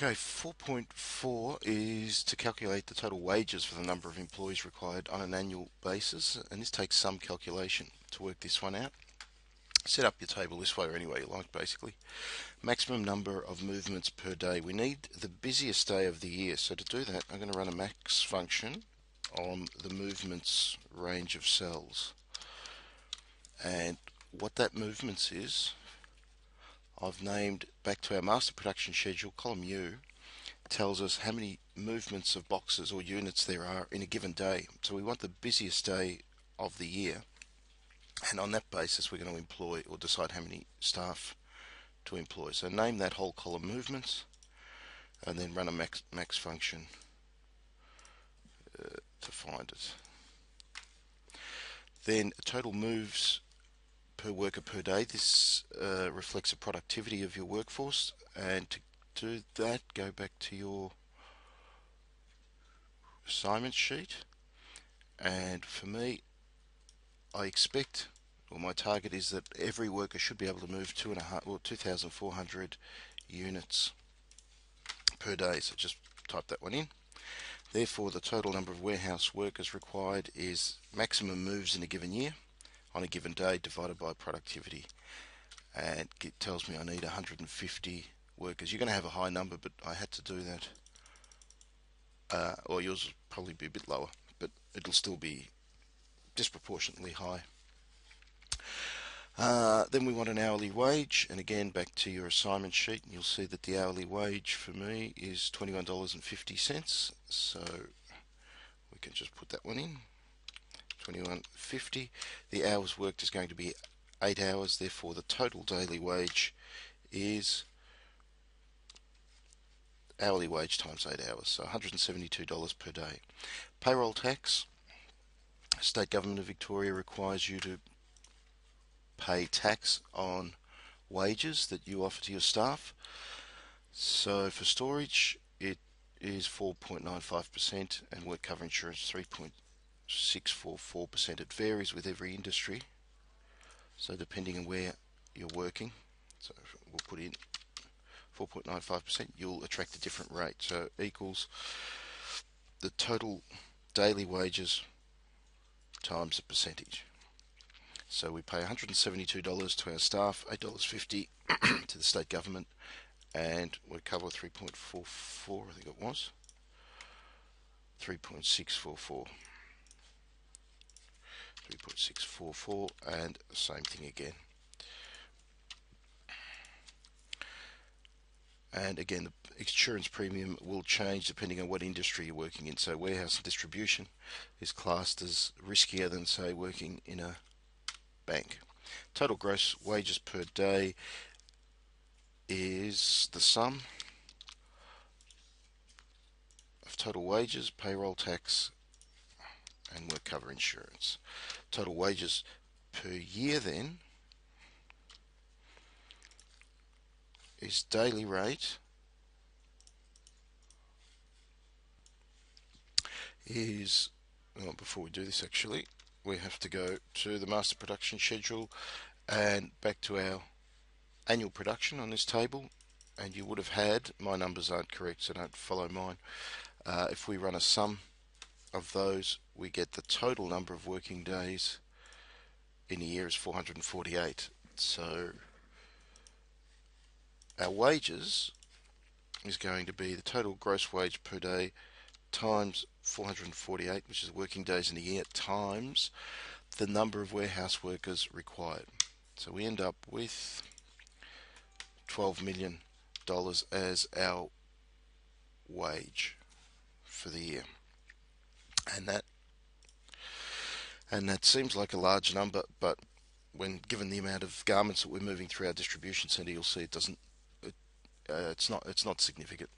Okay, 4.4 is to calculate the total wages for the number of employees required on an annual basis, and this takes some calculation to work this one out. Set up your table this way or any way you like, basically. Maximum number of movements per day. We need the busiest day of the year, so to do that I'm going to run a max function on the movements range of cells. And what that movements is, I've named back to our master production schedule. Column U tells us how many movements of boxes or units there are in a given day. So we want the busiest day of the year, and on that basis we're going to employ or decide how many staff to employ. So name that whole column movements and then run a max function to find it. Then total moves per worker per day. This reflects the productivity of your workforce, and to do that, go back to your assignment sheet, and for me, I expect, or my target is that every worker should be able to move 2,400 units per day. So just type that one in. Therefore, the total number of warehouse workers required is maximum moves in a given year on a given day divided by productivity, and it tells me I need 150 workers. You're going to have a high number, but I had to do that, or yours will probably be a bit lower, but it'll still be disproportionately high. Then we want an hourly wage, and again back to your assignment sheet, and you'll see that the hourly wage for me is $21.50, so we can just put that one in. $21.50. The hours worked is going to be 8 hours, therefore the total daily wage is hourly wage times 8 hours, so $172 per day. Payroll tax. State Government of Victoria requires you to pay tax on wages that you offer to your staff. So for storage it is 4.95% and work cover insurance 3.644%. It varies with every industry, so depending on where you're working, so we'll put in 4.95%, you'll attract a different rate. So equals the total daily wages times the percentage. So we pay $172 to our staff, $8.50 to the state government, and we cover 3.44, I think it was 3.644, and same thing again. And again, the insurance premium will change depending on what industry you're working in. So warehouse and distribution is classed as riskier than, say, working in a bank. Total gross wages per day is the sum of total wages, payroll tax, and work cover insurance. Total wages per year then is daily rate is, well, before we do this actually, we have to go to the master production schedule and back to our annual production on this table, and you would have had, my numbers aren't correct so don't follow mine, if we run a sum of those we get the total number of working days in a year is 448. So our wages is going to be the total gross wage per day times 448, which is working days in a year, times the number of warehouse workers required. So we end up with $12 million as our wage for the year, and that seems like a large number, but when given the amount of garments that we're moving through our distribution centre, you'll see it doesn't. It's not significant.